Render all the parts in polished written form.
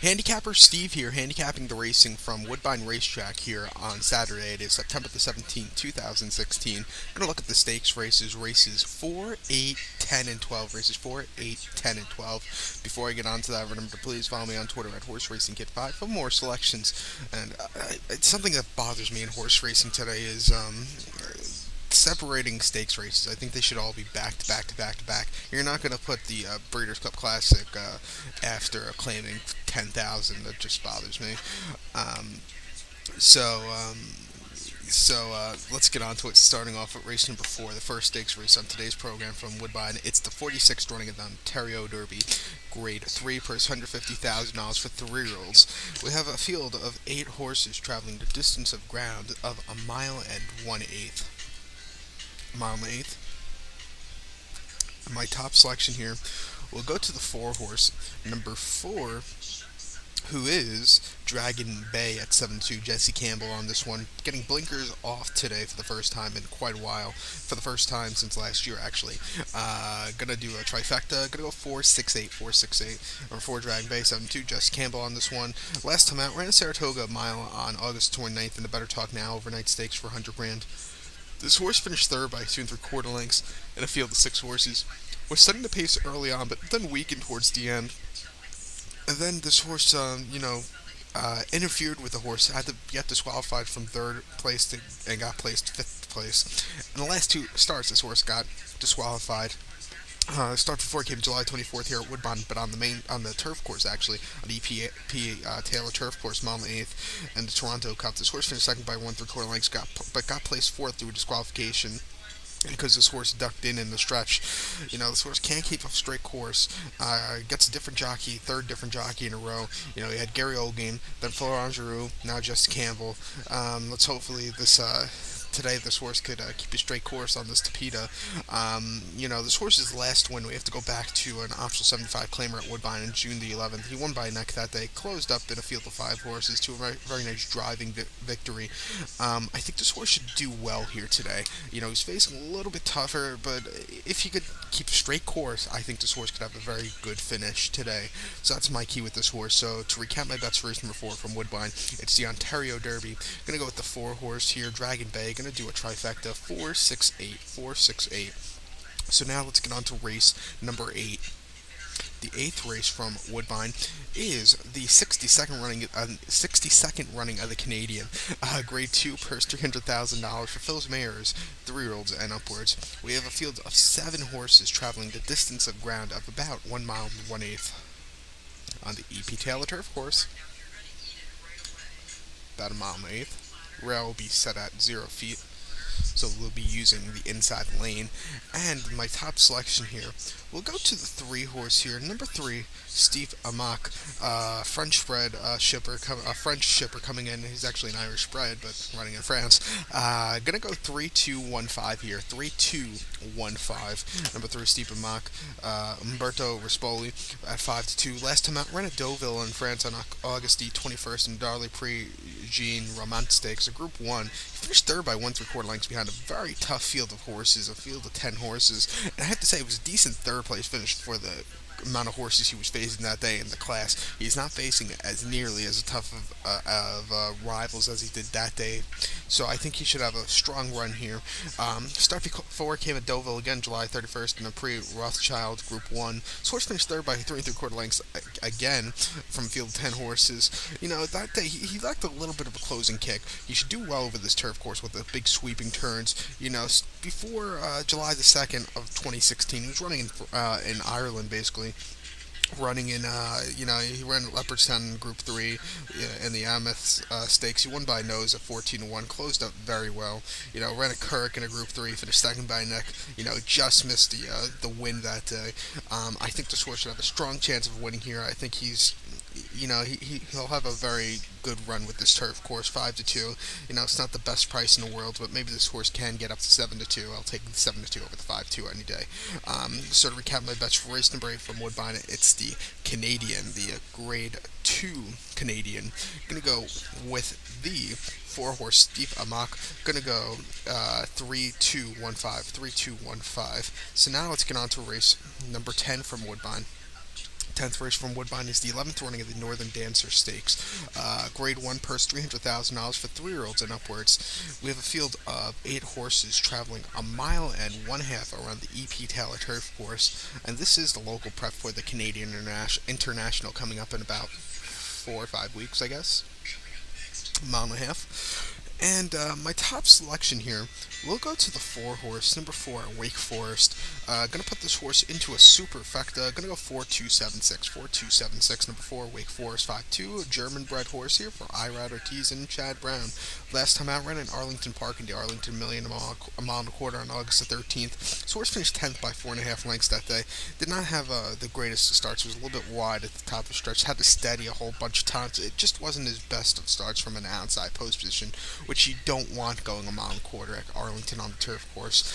Handicapper Steve here, handicapping the racing from Woodbine Racetrack here on Saturday. It is September the 17th, 2016. Going to look at the stakes races 4, 8, 10, and 12. Races 4, 8, 10, and 12. Before I get on to that, remember to please follow me on Twitter at Horse Racing Kid 5 for more selections. And it's something that bothers me in horse racing today is separating stakes races. I think they should all be back to back to back to back. You're not going to put the Breeders' Cup Classic after claiming 10,000. That just bothers me. Um, so, um, so let's get on to it. Starting off at race number 4, the first stakes race on today's program from Woodbine. It's the 46th running of the Ontario Derby, Grade 3, purse $150,000 for 3-year-olds. We have a field of 8 horses traveling the distance of ground of a mile and 1/8. Mile and 1/8. My top selection here will go to the 4 horse, number 4, who is Dragon Bay at 7-2. Jesse Campbell on this one, getting blinkers off today for the first time in quite a while. For the first time since last year, actually. Gonna do a trifecta. Gonna go 4-6-8, 4-6-8. Number 4, Dragon Bay, 7-2. Jesse Campbell on this one. Last time out, ran a Saratoga mile on August 29th in the Better Talk Now overnight stakes for 100 grand. This horse finished third by 2 3/4 lengths in a field of 6 horses. Was setting the pace early on, but then weakened towards the end. And then this horse, interfered with the horse, had to get disqualified from third place and got placed fifth place. In the last 2 starts, this horse got disqualified. Start before came July 24th here at Woodbine, but on the turf course actually, on the EPP Taylor turf course, mile and 1/8, and the Toronto Cup. This horse finished second by 1 3/4 lengths, but got placed fourth through disqualification because this horse ducked in the stretch. This horse can't keep a straight course. Gets a different jockey, third different jockey in a row. He had Gary Oldgame, then Florent Giroux, now Jesse Campbell. Let's hopefully today this horse could keep a straight course on this Tapeta. This horse's last win, we have to go back to an optional 75 claimer at Woodbine on June the 11th. He won by a neck that day, closed up in a field of 5 horses to a very, very nice driving victory. I think this horse should do well here today. He's facing a little bit tougher, but if he could keep a straight course, I think this horse could have a very good finish today. So that's my key with this horse. So to recap my bets for race number 4 from Woodbine, it's the Ontario Derby. Gonna go with the 4 horse here, Dragon Bay. Gonna do a trifecta, 4-6-8, 4-6-8. So now let's get on to race number 8. The 8th race from Woodbine is the 62nd running of the Canadian, Grade 2, purse $300,000 for Phil's Mayors, 3-year-olds and upwards. We have a field of 7 horses traveling the distance of ground of about 1 mile and 1/8 on the EP Taylor turf course. About a mile and 1/8. Rail will be set at 0 feet, so we'll be using the inside lane. And my top selection here, we'll go to the 3 horse here. Number 3, Steve Amac, French-bred French shipper coming in. He's actually an Irish bred, but running in France. Gonna go 3-2-1-5 here. 3-2-1-5. Number 3, Steve Amac, Umberto Rispoli at 5-2. Last time out, ran at Deauville in France on August the 21st in Darley Prix Jean Romant Stakes, a Group 1. He finished third by 1 3/4 lengths behind a very tough field of horses, a field of 10 horses. And I have to say, it was a decent third place finish for the amount of horses he was facing that day in the class. He's not facing as nearly as tough of rivals as he did that day, so I think he should have a strong run here. Start before came at Deauville again, July 31st, in a pre-Rothschild Group 1. This horse finished third by 3 3/4 lengths again from a field of 10 horses. That day he lacked a little bit of a closing kick. He should do well over this turf course with the big sweeping turns. Before July the 2nd of 2016, he was running in Ireland, basically. Running in, he ran at Leopardstown in Group 3 in the Amherst Stakes. He won by a nose at 14-1, closed up very well. Ran a Kirk in a Group 3, finished second by a neck. Just missed the win that day. I think this horse should have a strong chance of winning here. I think he'll have a very good run with this turf course, 5-2. It's not the best price in the world, but maybe this horse can get up to 7-2. I'll take the 7-2 over the 5-2 any day. So to recap my bets for race number 8 from Woodbine, it's the Canadian, the Grade 2 Canadian. Gonna go with the 4 horse Steve Amac. Gonna go 3-2-1-5, 3-2-1-5. So now let's get on to race number 10 from Woodbine. 10th race from Woodbine is the 11th running of the Northern Dancer Stakes. Grade 1 purse $300,000 for 3-year-olds and upwards. We have a field of 8 horses traveling a mile and one half around the E.P. Taylor Turf Course, and this is the local prep for the Canadian International coming up in about 4 or 5 weeks, I guess. A mile and a half. And my top selection here, we'll go to the 4 horse, number 4, Wake Forest. Gonna put this horse into a superfecta. Gonna go 4-2-7-6, 4-2-7-6. Number 4, Wake Forest, 5-2. A German-bred horse here for Irad Ortiz and Chad Brown. Last time out, ran in Arlington Park in the Arlington Million, a mile and a quarter on August the 13th. This horse finished 10th by 4.5 lengths that day. Did not have the greatest of starts. Was a little bit wide at the top of the stretch. Had to steady a whole bunch of times. It just wasn't his best of starts from an outside post position, which you don't want going a mile and a quarter at Arlington on the turf course.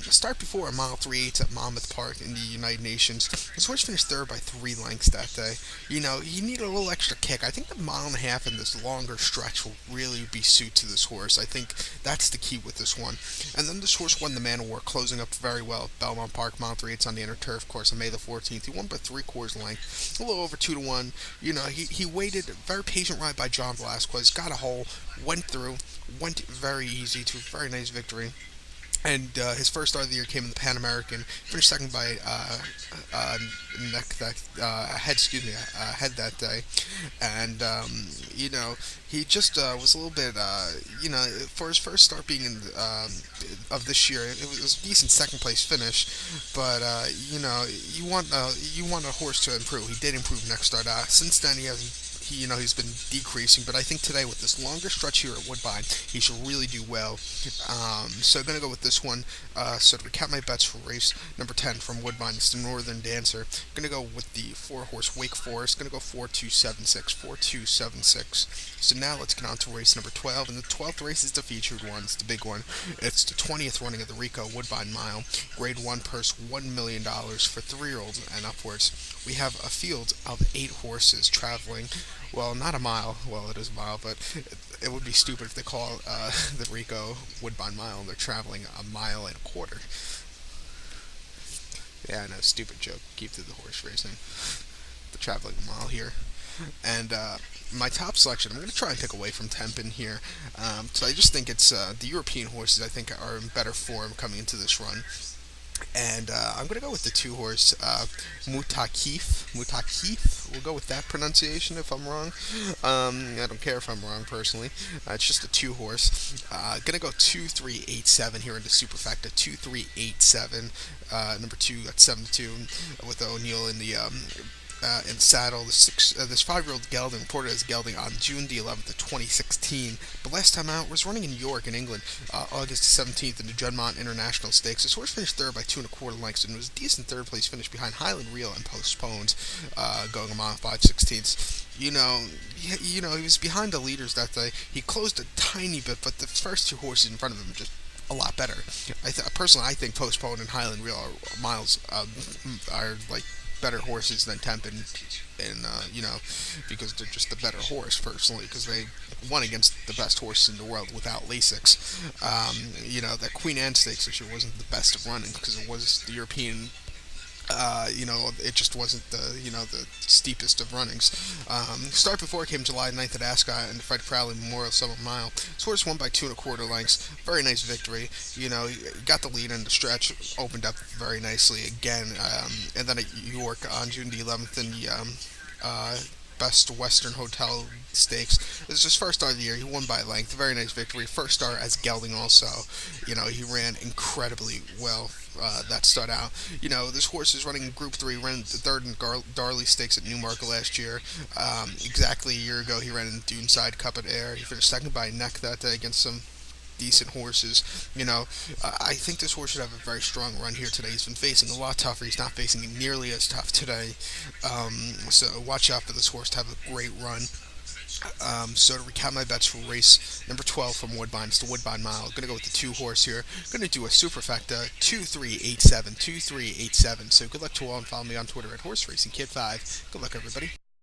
Start before a mile 3/8 at Monmouth Park in the United Nations. His horse finished third by 3 lengths that day. He needed a little extra kick. I think the mile and a half in this longer stretch will really be suit to this horse. I think that's the key with this one. And then this horse won the Man of War, closing up very well at Belmont Park, mile 3/8 on the inner turf course on May the 14th. He won by 3/4 length, a little over 2-1. He waited, very patient ride by John Velasquez, got a hole, went through, went very easy to a very nice victory. And his first start of the year came in the Pan American. Finished second by head that day, and he just was a little bit for his first start being in of this year. It was a decent second place finish, but you want a horse to improve. He did improve next start. Since then, he's been decreasing, but I think today with this longer stretch here at Woodbine, he should really do well. So I'm going to go with this one. So to recap my bets for race number 10 from Woodbine, it's the Northern Dancer. I'm going to go with the 4-horse Wake Forest. Going to go 4-2-7-6, 4-2-7-6. So now let's get on to race number 12, and the 12th race is the featured one. It's the big one. It's the 20th running of the Rico Woodbine Mile. Grade 1 purse $1 million for 3-year-olds and upwards. We have a field of 8 horses traveling. Well, not a mile. Well, it is a mile, but it would be stupid if they call the Rico Woodbine Mile. They're traveling a mile and a quarter. Yeah, I know, stupid joke. Keep to the horse racing. They're traveling a mile here. And my top selection, I'm going to try and pick away from Tempin here. So I just think it's the European horses, I think, are in better form coming into this run. And I'm going to go with the 2-horse Mutakif. Mutakif. We'll go with that pronunciation if I'm wrong. I don't care if I'm wrong personally. It's just a 2-horse. Going to go 2-3-8-7 here into Superfecta. 2-3-8-7. Number 2 at 7-2 with O'Neill in the saddle. This 5-year-old gelding reported as gelding on June the 11th of 2016, but last time out was running in York in England, August 17th in the Juddmonte International Stakes. This horse finished third by 2.25 lengths and was a decent third place finish behind Highland Reel and Postponed, going a mile 5/16. He was behind the leaders that day. He closed a tiny bit, but the first 2 horses in front of him just a lot better. Personally, I think Postponed and Highland Reel are like better horses than Tempin, and because they're just the better horse personally, because they won against the best horses in the world without Lasix. That Queen Anne Stakes this year wasn't the best of running because it was the European. It just wasn't the steepest of runnings. Start before came July 9th at Ascot and the Fred Crowley Memorial Summit Mile. This horse won by 2.25 lengths. Very nice victory. He got the lead in the stretch, opened up very nicely again, and then at York on June the 11th in the Best Western Hotel Stakes. This is his first start of the year. He won by length. Very nice victory. First start as gelding also. He ran incredibly well that start out. This horse is running in Group 3. Ran third in Darley Stakes at Newmarket last year. Exactly a year ago, he ran in Duneside Cup at Ayr. He finished second by a neck that day against some decent horses. I think this horse should have a very strong run here today. He's been facing a lot tougher. He's not facing nearly as tough today. So watch out for this horse to have a great run. So to recap my bets for race number 12 from Woodbine, it's the Woodbine Mile. I'm going to go with the 2-horse here. I'm going to do a superfecta 2-3-8-7, 2-3-8-7. So good luck to all, and follow me on Twitter at HorseRacingKid5. Good luck, everybody.